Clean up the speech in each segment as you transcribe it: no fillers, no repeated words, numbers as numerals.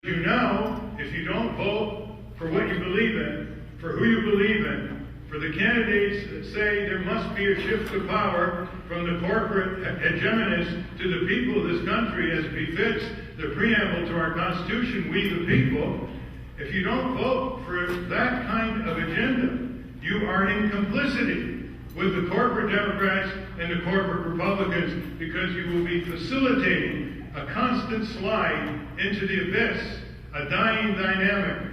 You know, if you don't vote for what you believe in, for who you believe in, for the candidates that say there must be a shift of power from the corporate hegemonies to the people of this country as befits the preamble to our Constitution, we the people, if you don't vote for that kind of agenda, you are in complicity with the corporate Democrats and the corporate Republicans, because you will be facilitating a constant slide into the abyss, a dying dynamic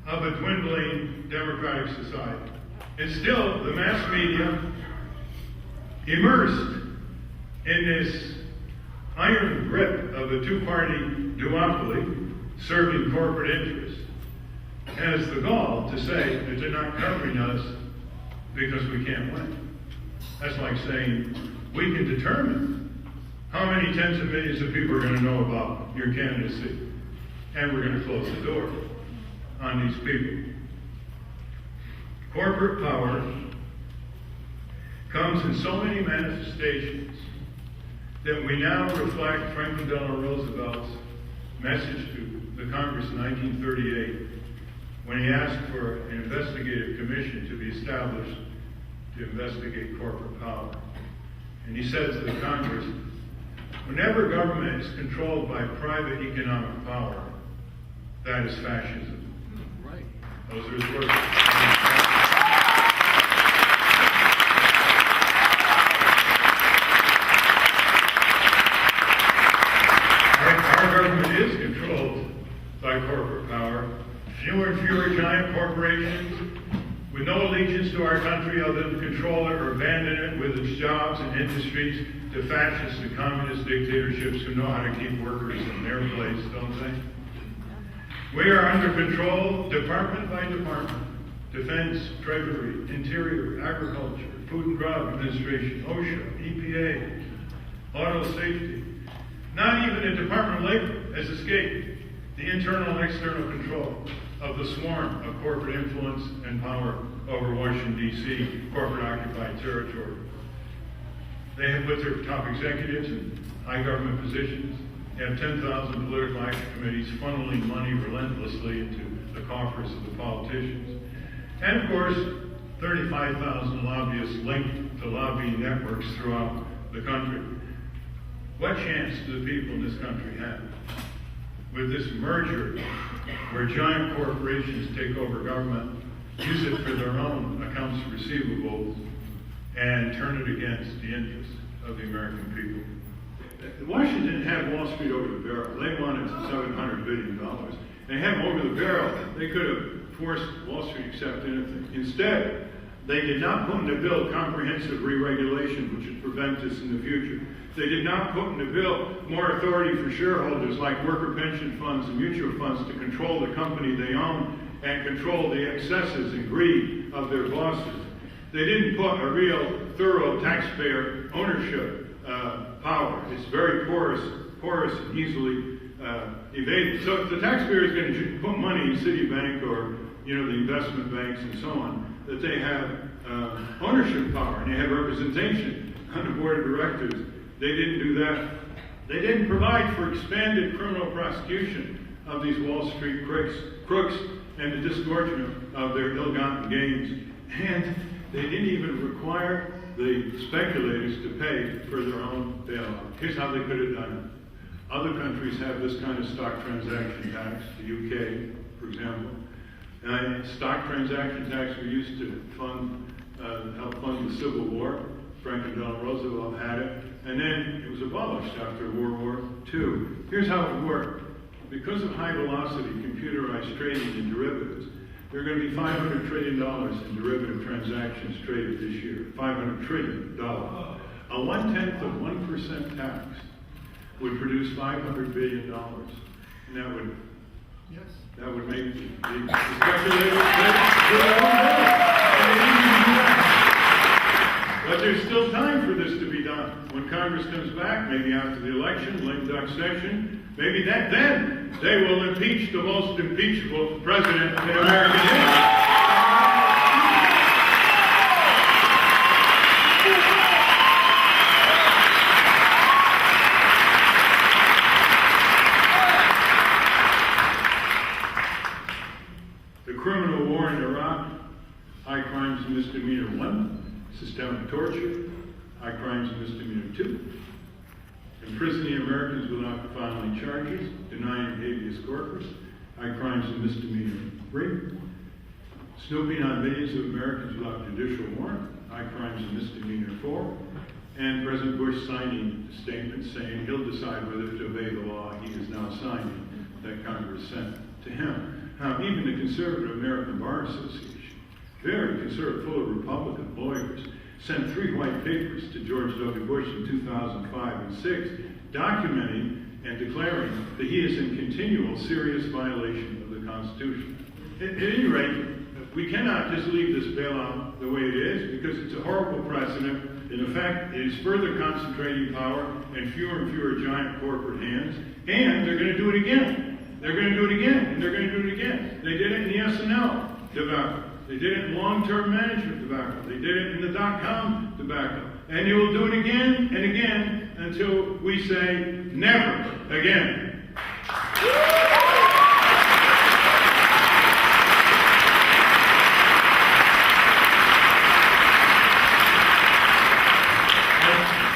of a dwindling democratic society. And still, the mass media, immersed in this iron grip of a two-party duopoly serving corporate interests, has the gall to say that they're not covering us because we can't win. That's like saying we can determine how many tens of millions of people are going to know about your candidacy, and we're going to close the door on these people. Corporate power comes in so many manifestations that we now reflect Franklin Delano Roosevelt's message to the Congress in 1938 when he asked for an investigative commission to be established to investigate corporate power. And he said to the Congress, whenever government is controlled by private economic power, that is fascism. Right. Those are his words. Our government is controlled by corporate power. Fewer and fewer giant corporations with no allegiance to our country other than control it or abandon it with its jobs and industries to fascist and communist dictatorships who know how to keep workers in their place, don't they? We are under control department by department. Defense, Treasury, Interior, Agriculture, Food and Drug Administration, OSHA, EPA, Auto Safety. Not even the Department of Labor has escaped the internal and external control of the swarm of corporate influence and power over Washington, D.C., corporate-occupied territory. They have put their top executives in high government positions. They have 10,000 political action committees funneling money relentlessly into the coffers of the politicians. And, of course, 35,000 lobbyists linked to lobbying networks throughout the country. What chance do the people in this country have with this merger where giant corporations take over government, use it for their own accounts receivable, and turn it against the interests of the American people? Washington had Wall Street over the barrel. They wanted $700 billion. They had them over the barrel. They could have forced Wall Street to accept anything. Instead, they did not put in the bill comprehensive re-regulation, which would prevent this in the future. They did not put in the bill more authority for shareholders like worker pension funds and mutual funds to control the company they own and control the excesses and greed of their bosses. They didn't put a real, thorough taxpayer ownership power. It's very porous and easily evaded. So if the taxpayer is going to put money in Citibank or the investment banks and so on, that they have ownership power and they have representation on the board of directors. They didn't do that. They didn't provide for expanded criminal prosecution of these Wall Street crooks and the disgorgement of their ill-gotten gains. And they didn't even require the speculators to pay for their own bailout. Here's how they could have done it. Other countries have this kind of stock transaction tax. The UK, for example. Stock transaction tax we used to help fund the Civil War. Franklin Delano Roosevelt had it. And then it was abolished after World War II. Here's how it worked. Because of high velocity computerized trading in derivatives, there are going to be $500 trillion in derivative transactions traded this year. $500 trillion. A 0.1% tax would produce $500 billion. And that would make the speculators pay their own bills. But there's still time for this to be done. When Congress comes back, maybe after the election, lame duck session, maybe then they will impeach the most impeachable president in American history. Systemic torture, high crimes and misdemeanor 2. Imprisoning Americans without filing charges, denying habeas corpus, high crimes and misdemeanor 3. Snooping on millions of Americans without judicial warrant, high crimes and misdemeanor 4. And President Bush signing a statement saying he'll decide whether to obey the law he is now signing that Congress sent to him. Now, even the conservative American Bar Association, very conservative, full of Republican lawyers, sent 3 white papers to George W. Bush in 2005 and 6, documenting and declaring that he is in continual serious violation of the Constitution. At any rate, we cannot just leave this bailout the way it is, because it's a horrible precedent. In effect, it is further concentrating power in fewer and fewer giant corporate hands, and they're going to do it again. They're going to do it again, and they're going to do it again. They did it in the S&L debacle. They did it in long-term management debacle. They did it in the dot-com debacle. And they will do it again and again until we say, never again.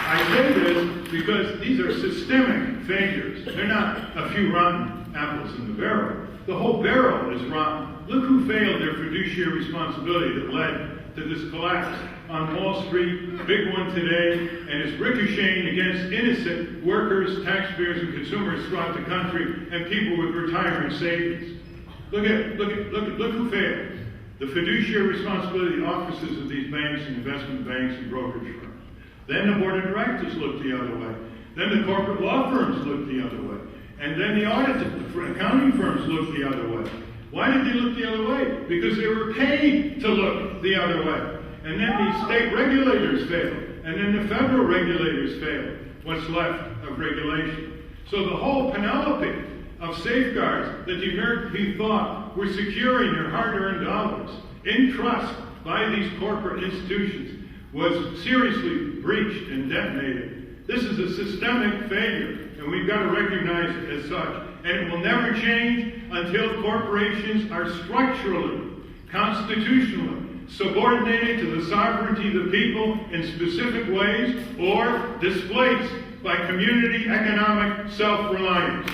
I say this because these are systemic failures. They're not a few rotten apples in the barrel. The whole barrel is rotten. Look who failed their fiduciary responsibility that led to this collapse on Wall Street, big one today, and it's ricocheting against innocent workers, taxpayers, and consumers throughout the country, and people with retirement savings. Look who failed. The fiduciary responsibility of the officers of these banks and investment banks and brokerage firms. Then the board of directors looked the other way. Then the corporate law firms looked the other way. And then the accounting firms looked the other way. Why did they look the other way? Because they were paid to look the other way. And then the state regulators failed. And then the federal regulators failed. What's left of regulation? So the whole panoply of safeguards that the American people thought were securing their hard-earned dollars in trust by these corporate institutions was seriously breached and detonated. This is a systemic failure, and we've got to recognize it as such. And it will never change until corporations are structurally, constitutionally subordinated to the sovereignty of the people in specific ways or displaced by community economic self-reliance.